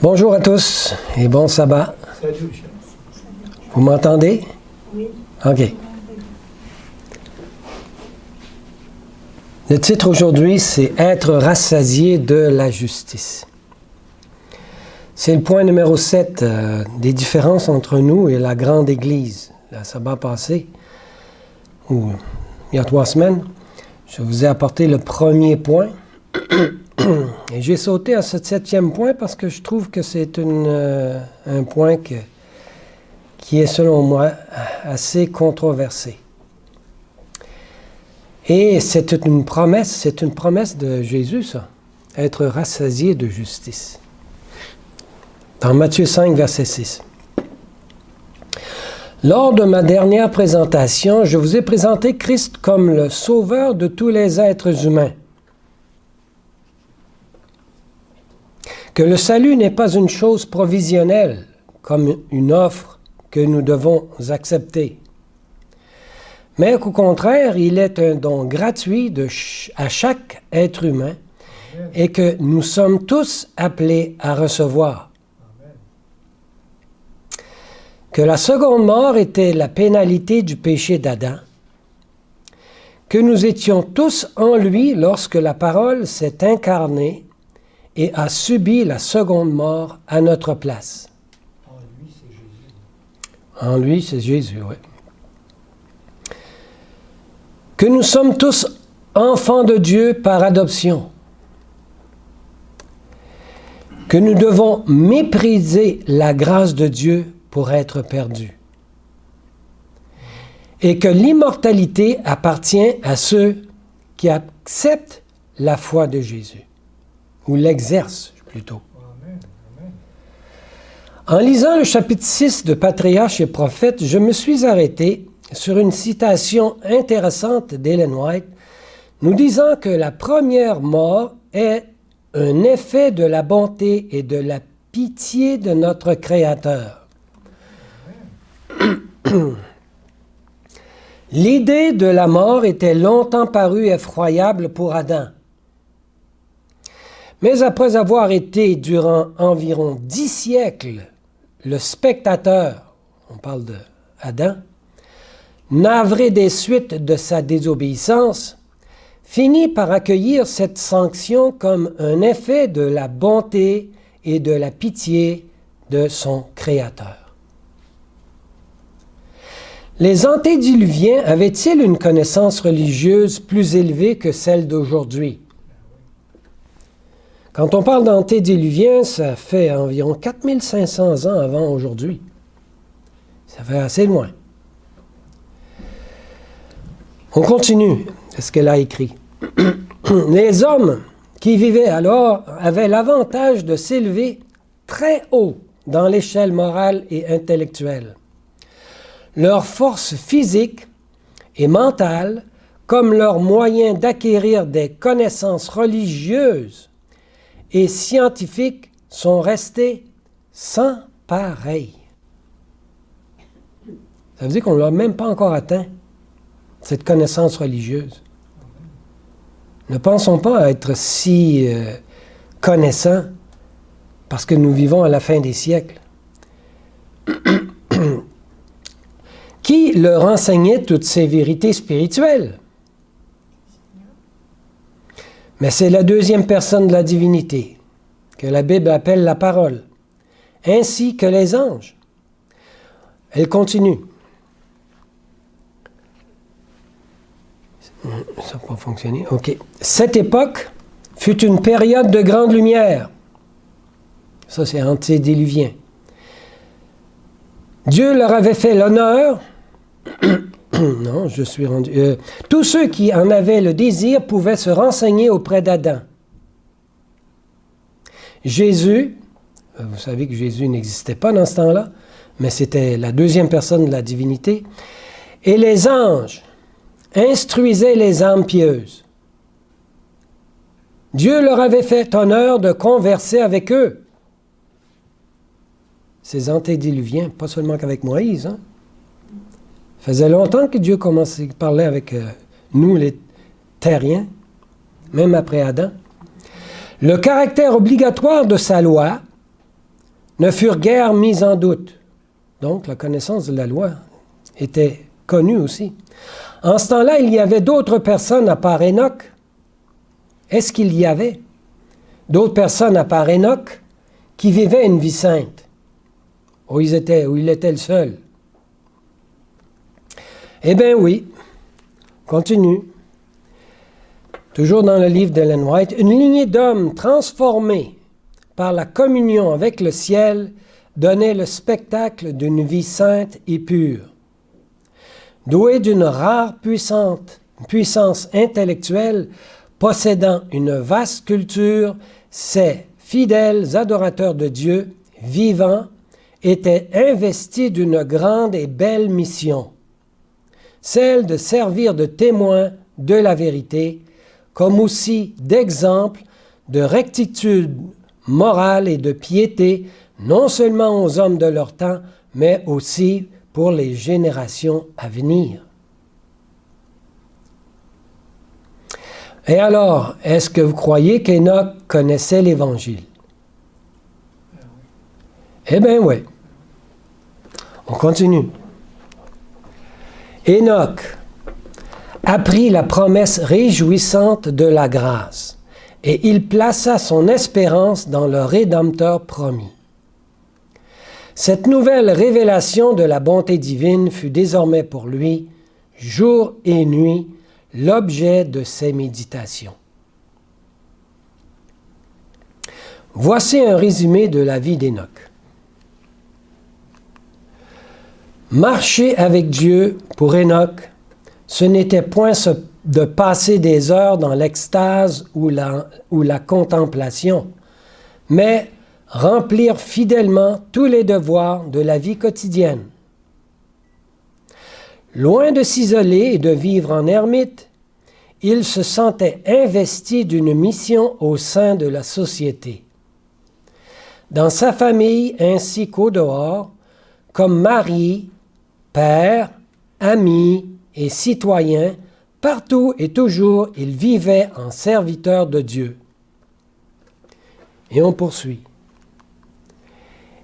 Bonjour à tous et bon sabbat. Salut. Vous m'entendez? Oui. OK. Le titre aujourd'hui, c'est « Être rassasié de la justice ». C'est le point numéro 7 des différences entre nous et la grande Église. Le sabbat passé, ou il y a 3 semaines, je vous ai apporté le premier point. Et j'ai sauté à ce 7e point parce que je trouve que c'est un point qui est, selon moi, assez controversé. Et c'est une promesse de Jésus, ça, être rassasié de justice. Dans Matthieu 5, verset 6. Lors de ma dernière présentation, je vous ai présenté Christ comme le sauveur de tous les êtres humains. Que le salut n'est pas une chose provisionnelle, comme une offre que nous devons accepter, mais qu'au contraire, il est un don gratuit à chaque être humain et que nous sommes tous appelés à recevoir. Que la seconde mort était la pénalité du péché d'Adam, que nous étions tous en lui lorsque la parole s'est incarnée et a subi la seconde mort à notre place. En lui, c'est Jésus. En lui, c'est Jésus, oui. Que nous sommes tous enfants de Dieu par adoption. Que nous devons mépriser la grâce de Dieu pour être perdus. Et que l'immortalité appartient à ceux qui acceptent la foi de Jésus. Ou l'exerce, plutôt. Amen. Amen. En lisant le chapitre 6 de Patriarches et Prophètes, je me suis arrêté sur une citation intéressante d'Ellen White, nous disant que la première mort est un effet de la bonté et de la pitié de notre Créateur. L'idée de la mort était longtemps parue effroyable pour Adam. Mais après avoir été durant environ 10 siècles le spectateur, on parle d'Adam, navré des suites de sa désobéissance, finit par accueillir cette sanction comme un effet de la bonté et de la pitié de son Créateur. Les antédiluviens avaient-ils une connaissance religieuse plus élevée que celle d'aujourd'hui? Quand on parle d'antédiluviens, ça fait environ 4500 ans avant aujourd'hui. Ça fait assez loin. On continue, c'est ce qu'elle a écrit. Les hommes qui vivaient alors avaient l'avantage de s'élever très haut dans l'échelle morale et intellectuelle. Leur force physique et mentale, comme leur moyen d'acquérir des connaissances religieuses et scientifiques, sont restés sans pareil. Ça veut dire qu'on ne l'a même pas encore atteint, cette connaissance religieuse. Ne pensons pas à être si connaissants parce que nous vivons à la fin des siècles. Qui leur enseignait toutes ces vérités spirituelles? Mais c'est la deuxième personne de la divinité, que la Bible appelle la parole, ainsi que les anges. Elle continue. Ça n'a pas fonctionné. OK. Cette époque fut une période de grande lumière. Ça, c'est antédiluvien. Dieu leur avait fait l'honneur. Non, je suis rendu. Tous ceux qui en avaient le désir pouvaient se renseigner auprès d'Adam. Jésus, vous savez que Jésus n'existait pas dans ce temps-là, mais c'était la deuxième personne de la divinité, et les anges instruisaient les âmes pieuses. Dieu leur avait fait honneur de converser avec eux. Ces antédiluviens, pas seulement qu'avec Moïse, hein? Ça faisait longtemps que Dieu commençait à parler avec nous, les terriens, même après Adam. Le caractère obligatoire de sa loi ne furent guère mis en doute. Donc, la connaissance de la loi était connue aussi. En ce temps-là, il y avait d'autres personnes à part Enoch. Est-ce qu'il y avait d'autres personnes à part Enoch qui vivaient une vie sainte, où il était le seul? Eh bien oui, continue. Toujours dans le livre d'Ellen White, une lignée d'hommes transformés par la communion avec le ciel donnait le spectacle d'une vie sainte et pure. Doués d'une rare puissance intellectuelle, possédant une vaste culture, ces fidèles adorateurs de Dieu, vivants, étaient investis d'une grande et belle mission, celle de servir de témoin de la vérité, comme aussi d'exemple de rectitude morale et de piété, non seulement aux hommes de leur temps, mais aussi pour les générations à venir. Et alors, est-ce que vous croyez qu'Enoch connaissait l'Évangile? Eh bien oui. On continue. Enoch apprit la promesse réjouissante de la grâce, et il plaça son espérance dans le Rédempteur promis. Cette nouvelle révélation de la bonté divine fut désormais pour lui, jour et nuit, l'objet de ses méditations. Voici un résumé de la vie d'Enoch. Marcher avec Dieu pour Enoch, ce n'était point de passer des heures dans l'extase ou la contemplation, mais remplir fidèlement tous les devoirs de la vie quotidienne. Loin de s'isoler et de vivre en ermite, il se sentait investi d'une mission au sein de la société. Dans sa famille ainsi qu'au dehors, comme mari, père, ami et citoyen, partout et toujours, il vivait en serviteur de Dieu. Et on poursuit.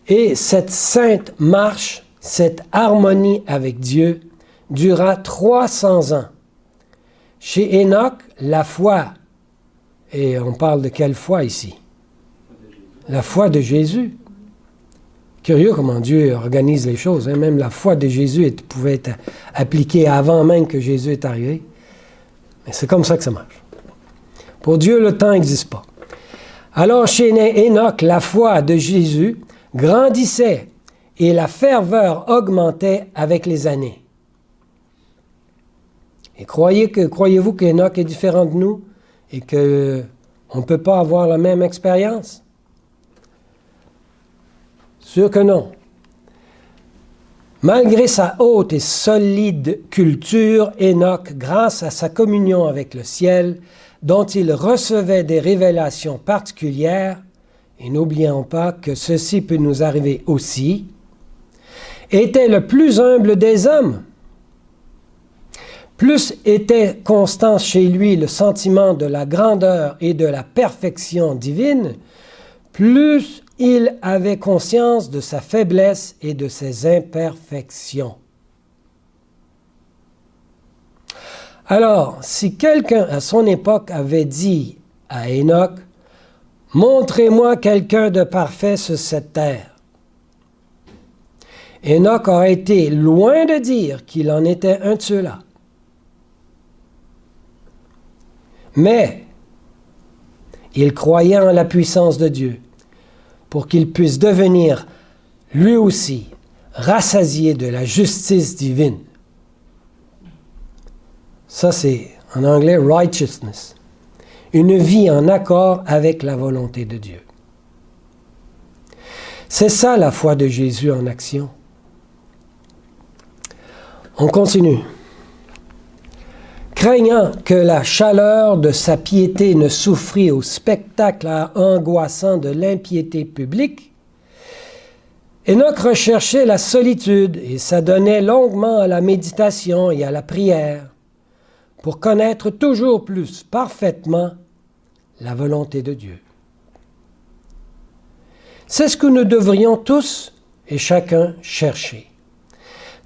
Et cette sainte marche, cette harmonie avec Dieu, dura 300 ans. Chez Enoch, la foi, et on parle de quelle foi ici? La foi de Jésus. Curieux comment Dieu organise les choses. Hein? Même la foi de Jésus pouvait être appliquée avant même que Jésus est arrivé. Mais c'est comme ça que ça marche. Pour Dieu, le temps n'existe pas. Alors chez Enoch, la foi de Jésus grandissait et la ferveur augmentait avec les années. Et croyez-vous qu'Enoch est différent de nous et qu'on ne peut pas avoir la même expérience? Sûr que non. Malgré sa haute et solide culture, Enoch, grâce à sa communion avec le ciel, dont il recevait des révélations particulières, et n'oublions pas que ceci peut nous arriver aussi, était le plus humble des hommes. Plus était constant chez lui le sentiment de la grandeur et de la perfection divine, plus il avait conscience de sa faiblesse et de ses imperfections. Alors, si quelqu'un à son époque avait dit à Enoch, « Montrez-moi quelqu'un de parfait sur cette terre », Enoch aurait été loin de dire qu'il en était un de ceux-là. Mais il croyait en la puissance de Dieu pour qu'il puisse devenir, lui aussi, rassasié de la justice divine. Ça, c'est en anglais « righteousness ». Une vie en accord avec la volonté de Dieu. C'est ça la foi de Jésus en action. On continue. Craignant que la chaleur de sa piété ne souffrît au spectacle angoissant de l'impiété publique, Enoch recherchait la solitude et s'adonnait longuement à la méditation et à la prière pour connaître toujours plus parfaitement la volonté de Dieu. C'est ce que nous devrions tous et chacun chercher,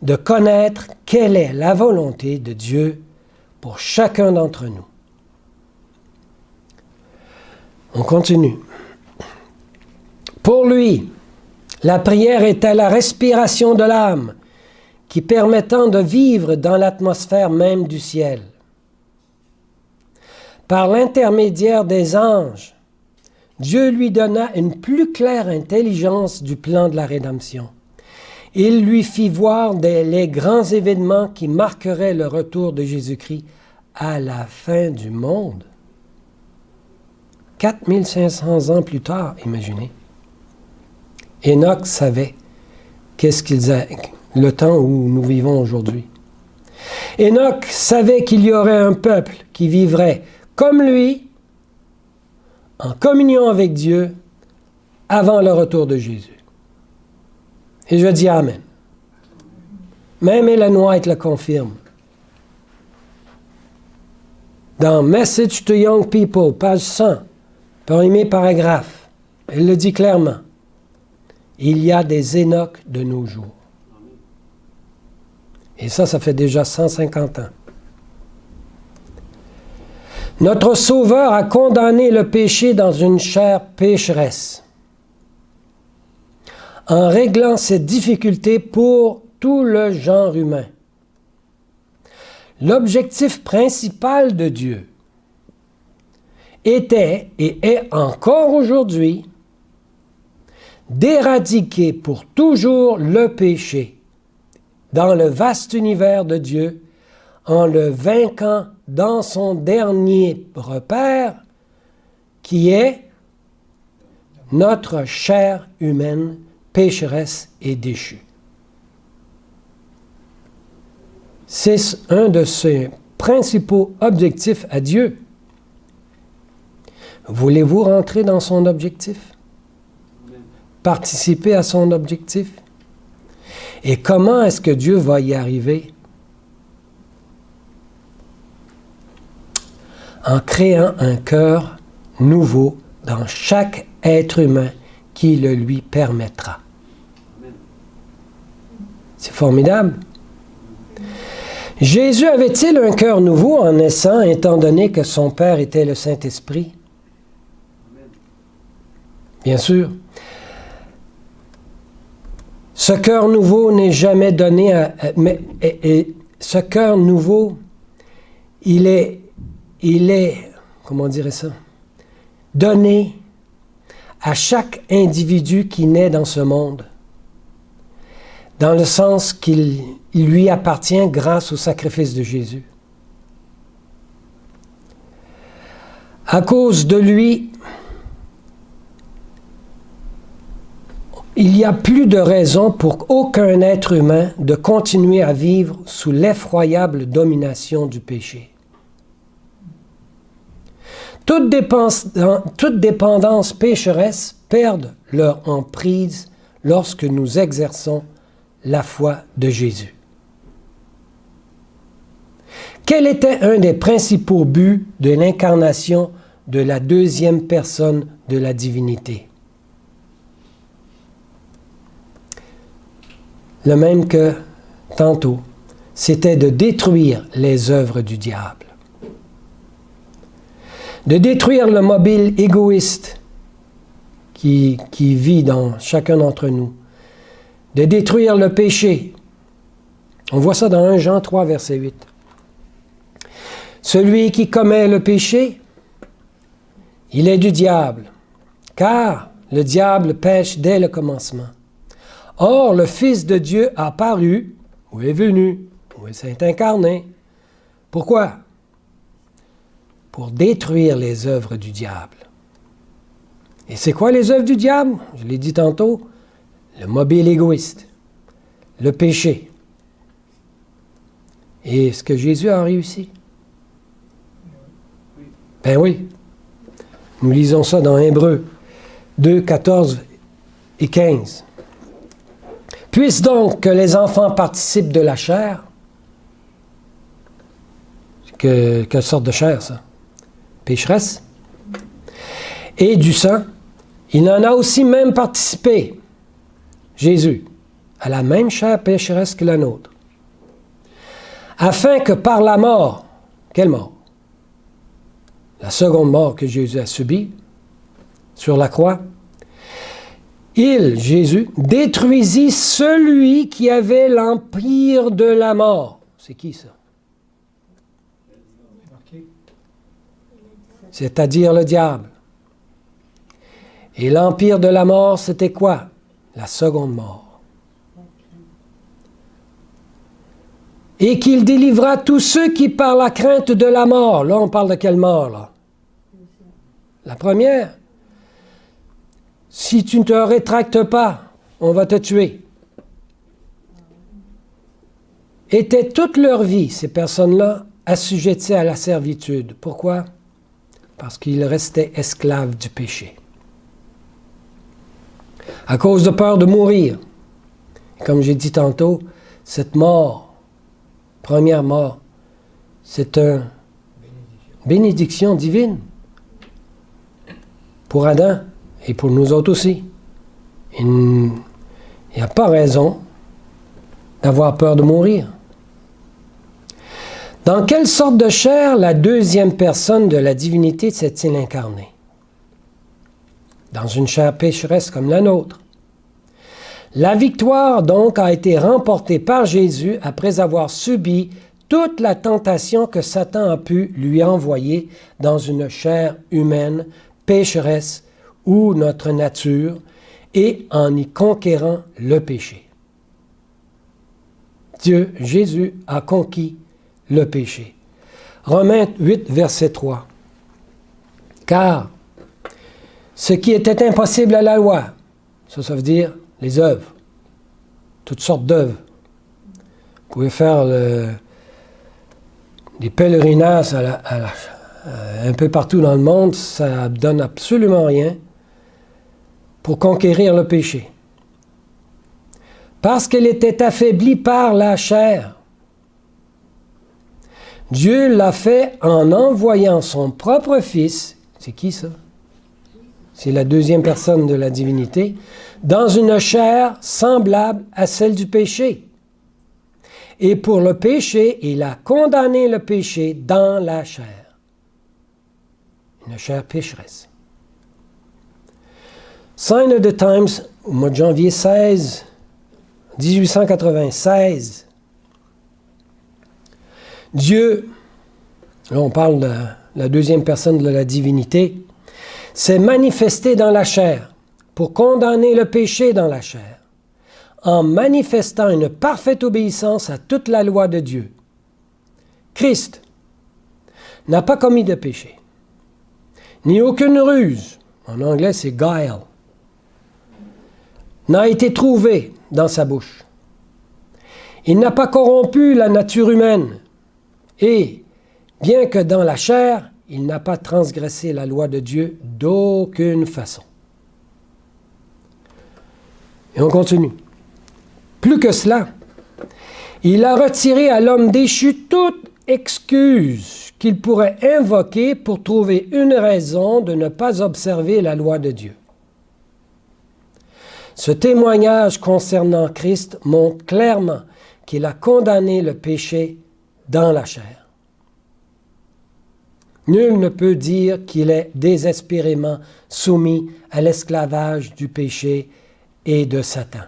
de connaître quelle est la volonté de Dieu pour chacun d'entre nous. On continue. Pour lui, la prière était la respiration de l'âme, qui permettant de vivre dans l'atmosphère même du ciel. Par l'intermédiaire des anges, Dieu lui donna une plus claire intelligence du plan de la rédemption. Il lui fit voir les grands événements qui marqueraient le retour de Jésus-Christ à la fin du monde. 4500 ans plus tard, imaginez. Enoch savait le temps où nous vivons aujourd'hui. Enoch savait qu'il y aurait un peuple qui vivrait comme lui, en communion avec Dieu, avant le retour de Jésus. Et je dis Amen. Même Ellen White le confirme. Dans Message to Young People, page 100, premier paragraphe, elle le dit clairement. Il y a des Enoch de nos jours. Et ça fait déjà 150 ans. Notre Sauveur a condamné le péché dans une chair pécheresse, en réglant cette difficulté pour tout le genre humain. L'objectif principal de Dieu était et est encore aujourd'hui d'éradiquer pour toujours le péché dans le vaste univers de Dieu en le vainquant dans son dernier repère qui est notre chair humaine pécheresse et déchue. C'est un de ses principaux objectifs à Dieu. Voulez-vous rentrer dans son objectif? Participer à son objectif? Et comment est-ce que Dieu va y arriver? En créant un cœur nouveau dans chaque être humain qui le lui permettra. C'est formidable. Jésus avait-il un cœur nouveau en naissant, étant donné que son Père était le Saint-Esprit? Bien sûr. Ce cœur nouveau n'est jamais donné ce cœur nouveau, il est, comment dirait ça, donné à chaque individu qui naît dans ce monde, dans le sens qu'il lui appartient grâce au sacrifice de Jésus. À cause de lui, il n'y a plus de raison pour aucun être humain de continuer à vivre sous l'effroyable domination du péché. Toute dépendance pécheresse perd leur emprise lorsque nous exerçons la foi de Jésus. Quel était un des principaux buts de l'incarnation de la deuxième personne de la divinité? Le même que tantôt, c'était de détruire les œuvres du diable. De détruire le mobile égoïste qui vit dans chacun d'entre nous. De détruire le péché. On voit ça dans 1 Jean 3, verset 8. Celui qui commet le péché, il est du diable, car le diable pêche dès le commencement. Or, le Fils de Dieu a paru, ou est venu, ou s'est incarné. Pourquoi? Pour détruire les œuvres du diable. Et c'est quoi les œuvres du diable? Je l'ai dit tantôt, le mobile égoïste, le péché. Et est-ce que Jésus a réussi? Ben oui. Nous lisons ça dans Hébreux 2, 14 et 15. Puisse donc que les enfants participent de la chair. Quelle sorte de chair, ça? Pécheresse. Et du sang. Il en a aussi même participé, Jésus, à la même chair pécheresse que la nôtre, afin que par la mort, quelle mort? La seconde mort que Jésus a subie sur la croix, il, Jésus, détruisit celui qui avait l'empire de la mort. C'est qui ça? C'est-à-dire le diable. Et l'empire de la mort, c'était quoi? La seconde mort. Et qu'il délivra tous ceux qui par la crainte de la mort. Là, on parle de quelle mort, là? La première. Si tu ne te rétractes pas, on va te tuer. Étaient toute leur vie, ces personnes-là, assujetties à la servitude. Pourquoi? Parce qu'ils restaient esclaves du péché. À cause de peur de mourir. Et comme j'ai dit tantôt, cette mort, première mort, c'est une bénédiction divine pour Adam et pour nous autres aussi. Il n'y a pas raison d'avoir peur de mourir. Dans quelle sorte de chair la deuxième personne de la divinité s'est-il incarné? Dans une chair pécheresse comme la nôtre. La victoire donc a été remportée par Jésus après avoir subi toute la tentation que Satan a pu lui envoyer dans une chair humaine pécheresse ou notre nature, et en y conquérant le péché. Dieu, Jésus, a conquis le péché. Romains 8, verset 3. Car ce qui était impossible à la loi, ça veut dire les œuvres, toutes sortes d'œuvres. Vous pouvez faire des pèlerinages un peu partout dans le monde, ça ne donne absolument rien pour conquérir le péché. Parce qu'elle était affaiblie par la chair. Dieu l'a fait en envoyant son propre Fils, c'est qui ça? C'est la deuxième personne de la divinité, dans une chair semblable à celle du péché. Et pour le péché, il a condamné le péché dans la chair. Une chair pécheresse. Sign of the Times, au mois de janvier 16, 1896. Dieu, là on parle de la deuxième personne de la divinité, s'est manifesté dans la chair pour condamner le péché dans la chair, en manifestant une parfaite obéissance à toute la loi de Dieu. Christ n'a pas commis de péché, ni aucune ruse, en anglais c'est guile, n'a été trouvé dans sa bouche. Il n'a pas corrompu la nature humaine et, bien que dans la chair, il n'a pas transgressé la loi de Dieu d'aucune façon. Et on continue. Plus que cela, il a retiré à l'homme déchu toute excuse qu'il pourrait invoquer pour trouver une raison de ne pas observer la loi de Dieu. Ce témoignage concernant Christ montre clairement qu'il a condamné le péché dans la chair. Nul ne peut dire qu'il est désespérément soumis à l'esclavage du péché et de Satan.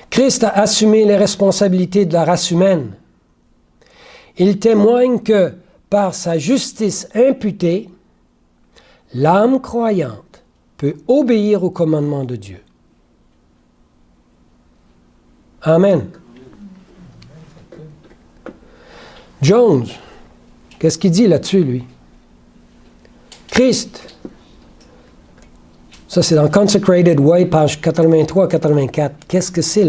Christ a assumé les responsabilités de la race humaine. Il témoigne que, par sa justice imputée, l'âme croyante peut obéir au commandement de Dieu. Amen. Jones, qu'est-ce qu'il dit là-dessus, lui? Christ, ça c'est dans Consecrated Way, page 83-84. Qu'est-ce que c'est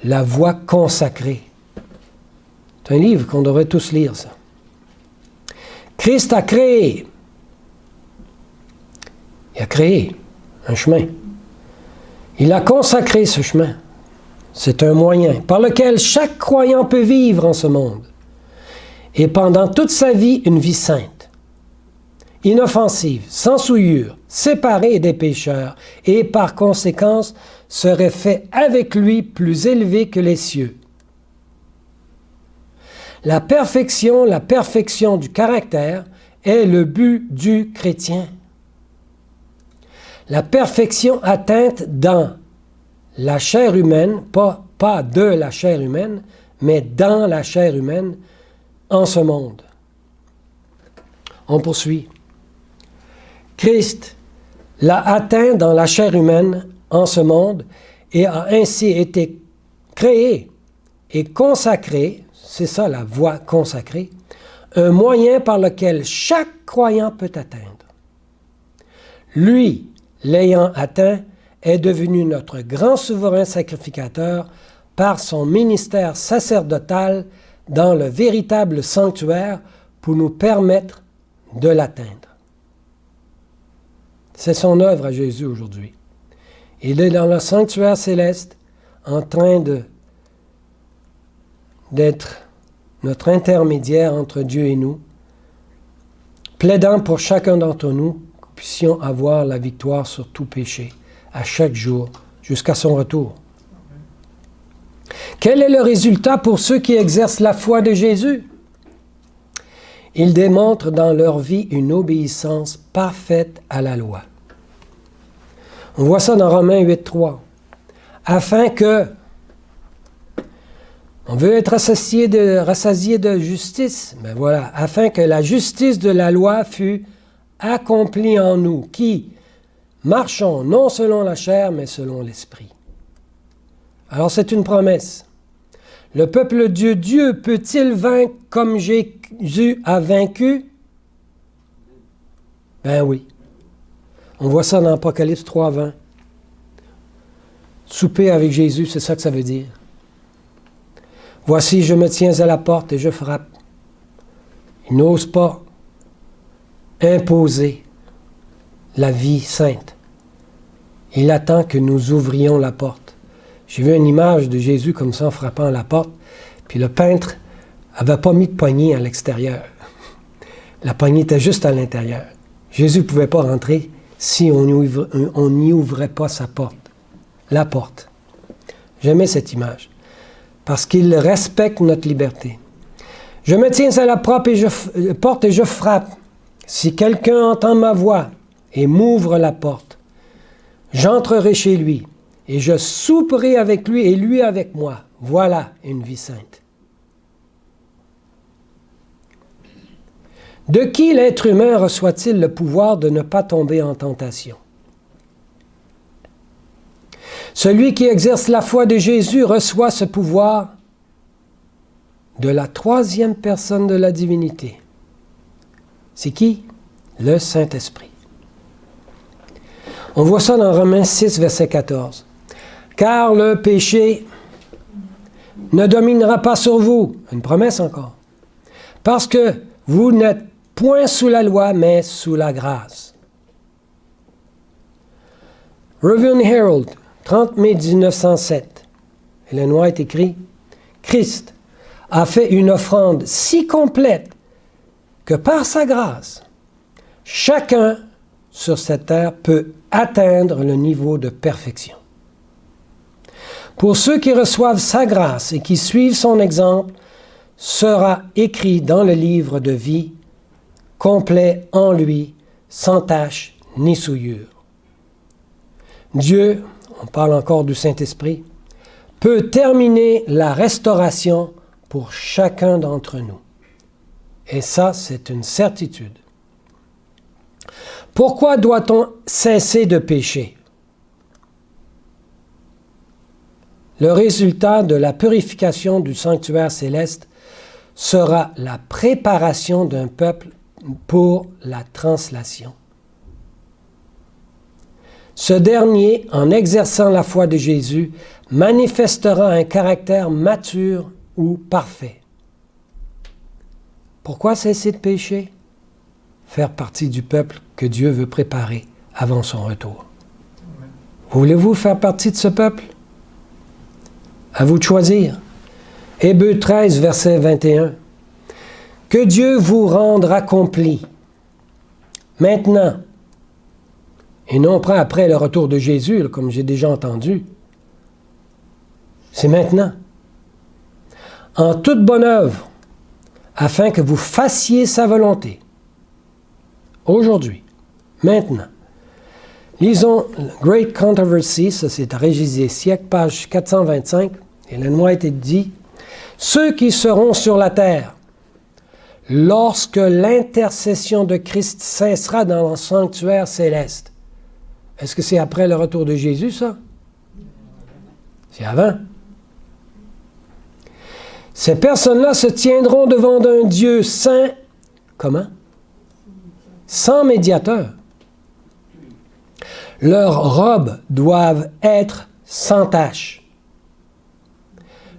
la voie consacrée? C'est un livre qu'on devrait tous lire, ça. Christ a créé. Il a créé un chemin. Il a consacré ce chemin. C'est un moyen par lequel chaque croyant peut vivre en ce monde. Et pendant toute sa vie, une vie sainte. inoffensive, sans souillure, séparé des pécheurs, et par conséquence serait fait avec lui plus élevé que les cieux. La perfection du caractère est le but du chrétien. La perfection atteinte dans la chair humaine, pas de la chair humaine, mais dans la chair humaine, en ce monde. On poursuit. Christ l'a atteint dans la chair humaine, en ce monde, et a ainsi été créé et consacré, c'est ça la voie consacrée, un moyen par lequel chaque croyant peut atteindre. Lui, l'ayant atteint, est devenu notre grand souverain sacrificateur par son ministère sacerdotal dans le véritable sanctuaire pour nous permettre de l'atteindre. C'est son œuvre à Jésus aujourd'hui. Il est dans le sanctuaire céleste en train d'être notre intermédiaire entre Dieu et nous, plaidant pour chacun d'entre nous que nous puissions avoir la victoire sur tout péché à chaque jour jusqu'à son retour. Quel est le résultat pour ceux qui exercent la foi de Jésus? Ils démontrent dans leur vie une obéissance parfaite à la loi. On voit ça dans Romains 8.3. Afin que, on veut être rassasié de justice, mais voilà, afin que la justice de la loi fût accomplie en nous, qui marchons non selon la chair, mais selon l'esprit. Alors c'est une promesse. Le peuple de Dieu peut-il vaincre comme Jésus a vaincu? Ben oui. On voit ça dans Apocalypse 3.20. Souper avec Jésus, c'est ça que ça veut dire. Voici, je me tiens à la porte et je frappe. Il n'ose pas imposer la vie sainte. Il attend que nous ouvrions la porte. J'ai vu une image de Jésus comme ça en frappant la porte, puis le peintre n'avait pas mis de poignée à l'extérieur. La poignée était juste à l'intérieur. Jésus ne pouvait pas rentrer si on n'y ouvrait pas sa porte. La porte. J'aimais cette image, parce qu'il respecte notre liberté. Je me tiens à la porte et je frappe. Si quelqu'un entend ma voix et m'ouvre la porte, j'entrerai chez lui et je souperai avec lui et lui avec moi. Voilà une vie sainte. De qui l'être humain reçoit-il le pouvoir de ne pas tomber en tentation? Celui qui exerce la foi de Jésus reçoit ce pouvoir de la troisième personne de la divinité. C'est qui? Le Saint-Esprit. On voit ça dans Romains 6, verset 14. Car le péché ne dominera pas sur vous. Une promesse encore. Parce que vous n'êtes point sous la loi, mais sous la grâce. Review and Herald, 30 mai 1907. Ellen White écrit « Christ a fait une offrande si complète que par sa grâce, chacun sur cette terre peut atteindre le niveau de perfection. Pour ceux qui reçoivent sa grâce et qui suivent son exemple, sera écrit dans le livre de vie, complet en lui, sans tache ni souillure. Dieu, on parle encore du Saint-Esprit, peut terminer la restauration pour chacun d'entre nous. Et ça, c'est une certitude. Pourquoi doit-on cesser de pécher? Le résultat de la purification du sanctuaire céleste sera la préparation d'un peuple pour la translation. Ce dernier, en exerçant la foi de Jésus, manifestera un caractère mature ou parfait. Pourquoi cesser de pécher? Faire partie du peuple que Dieu veut préparer avant son retour. Voulez-vous faire partie de ce peuple? À vous de choisir. Hébreux 13, verset 21. Que Dieu vous rende accompli maintenant. Et non pas après le retour de Jésus, là, comme j'ai déjà entendu. C'est maintenant. En toute bonne œuvre, afin que vous fassiez sa volonté. Aujourd'hui, maintenant. Lisons Great Controversy, ça c'est à Régis des siècles, page 425. Ellen White dit « Ceux qui seront sur la terre, lorsque l'intercession de Christ cessera dans le sanctuaire céleste. » Est-ce que c'est après le retour de Jésus, ça? C'est avant. Ces personnes-là se tiendront devant un Dieu saint. Comment? Sans médiateur. Leurs robes doivent être sans tache.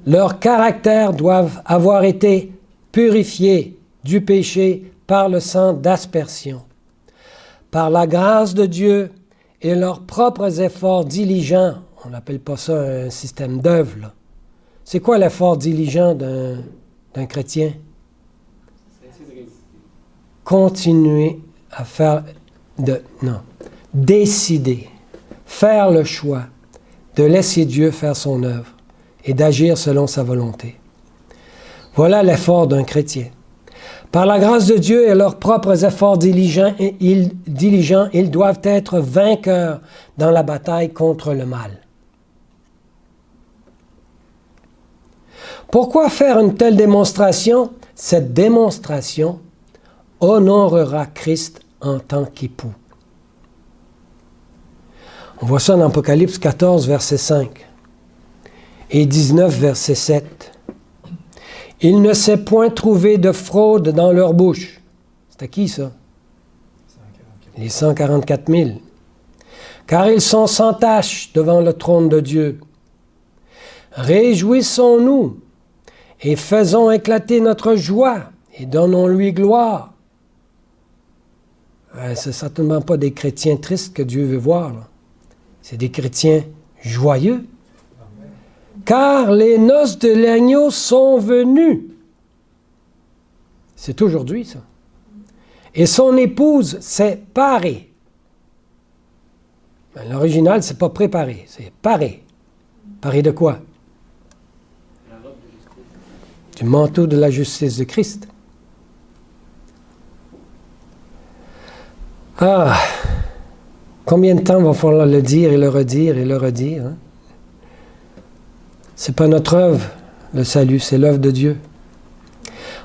Leurs caractères doivent avoir été purifiés du péché par le sang d'aspersion. Par la grâce de Dieu et leurs propres efforts diligents, on n'appelle pas ça un système d'œuvre, là. C'est quoi l'effort diligent d'un chrétien? Continuer à faire, décider, faire le choix de laisser Dieu faire son œuvre et d'agir selon sa volonté. Voilà l'effort d'un chrétien. Par la grâce de Dieu et leurs propres efforts diligents, ils doivent être vainqueurs dans la bataille contre le mal. Pourquoi faire une telle démonstration? Cette démonstration honorera Christ en tant qu'époux. On voit ça dans Apocalypse 14, verset 5 et 19, verset 7. Il ne s'est point trouvé de fraude dans leur bouche. C'est à qui ça? Les 144 000. Car ils sont sans tache devant le trône de Dieu. Réjouissons-nous et faisons éclater notre joie et donnons-lui gloire. Ce n'est certainement pas des chrétiens tristes que Dieu veut voir, là. C'est des chrétiens joyeux. Car les noces de l'agneau sont venues. C'est aujourd'hui, ça. Et son épouse s'est parée. Ben, l'original, c'est pas préparé, c'est parée. Parée de quoi? Du manteau de la justice de Christ. Ah! Combien de temps va falloir le dire et le redire et le redire, hein? C'est pas notre œuvre, le salut, c'est l'œuvre de Dieu.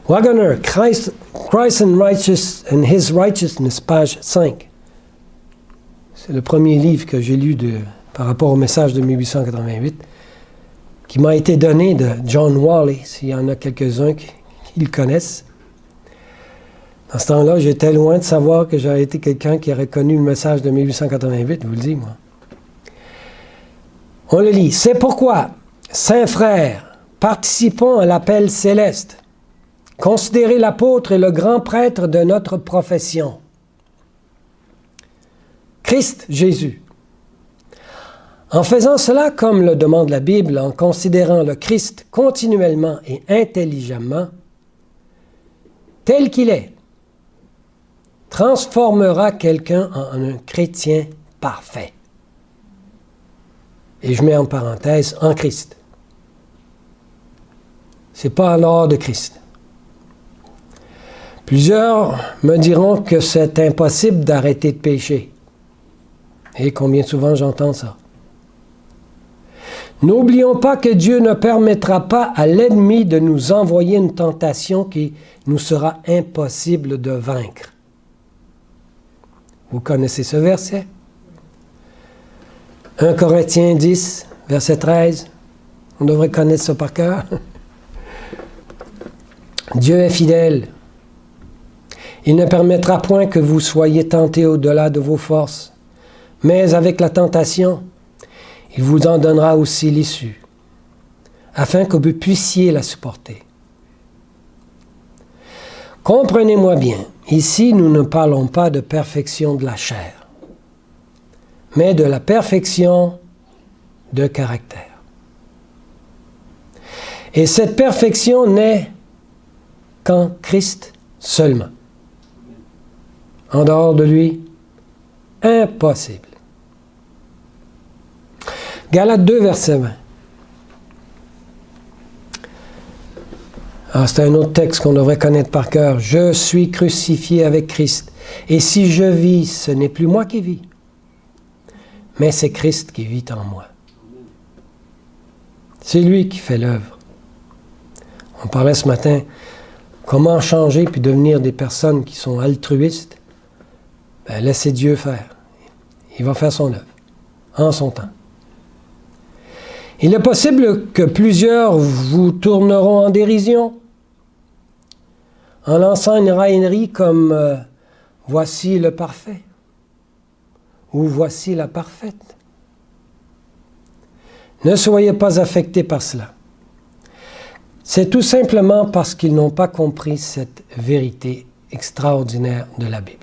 Waggoner, Christ and His Righteousness, page 5. C'est le premier livre que j'ai lu par rapport au message de 1888, qui m'a été donné de John Wally, s'il y en a quelques-uns qui le connaissent. Dans ce temps-là, j'étais loin de savoir que j'avais été quelqu'un qui aurait connu le message de 1888, je vous le dis, moi. On le lit. C'est pourquoi, saints frères, participons à l'appel céleste. Considérez l'apôtre et le grand prêtre de notre profession. Christ Jésus. En faisant cela, comme le demande la Bible, en considérant le Christ continuellement et intelligemment, tel qu'il est, transformera quelqu'un en un chrétien parfait. Et je mets en parenthèse, en Christ. C'est pas en dehors de Christ. Plusieurs me diront que c'est impossible d'arrêter de pécher. Et combien souvent j'entends ça. N'oublions pas que Dieu ne permettra pas à l'ennemi de nous envoyer une tentation qui nous sera impossible de vaincre. Vous connaissez ce verset? 1 Corinthiens 10, verset 13. On devrait connaître ça par cœur. Dieu est fidèle. Il ne permettra point que vous soyez tentés au-delà de vos forces, mais avec la tentation, il vous en donnera aussi l'issue, afin que vous puissiez la supporter. Comprenez-moi bien, ici nous ne parlons pas de perfection de la chair, mais de la perfection de caractère. Et cette perfection n'est qu'en Christ seulement. En dehors de lui, impossible. Galates 2, verset 20. Alors, c'est un autre texte qu'on devrait connaître par cœur. « Je suis crucifié avec Christ, et si je vis, ce n'est plus moi qui vis, mais c'est Christ qui vit en moi. » C'est lui qui fait l'œuvre. On parlait ce matin, comment changer puis devenir des personnes qui sont altruistes. Ben, laissez Dieu faire. Il va faire son œuvre, en son temps. Il est possible que plusieurs vous tourneront en dérision, en lançant une raillerie comme « Voici le parfait » ou « Voici la parfaite ». Ne soyez pas affectés par cela. C'est tout simplement parce qu'ils n'ont pas compris cette vérité extraordinaire de la Bible.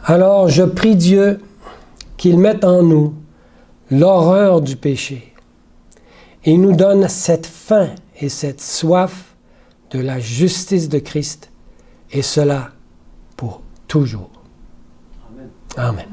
Alors, je prie Dieu qu'il mette en nous l'horreur du péché et nous donne cette faim et cette soif de la justice de Christ, et cela pour toujours. Amen. Amen.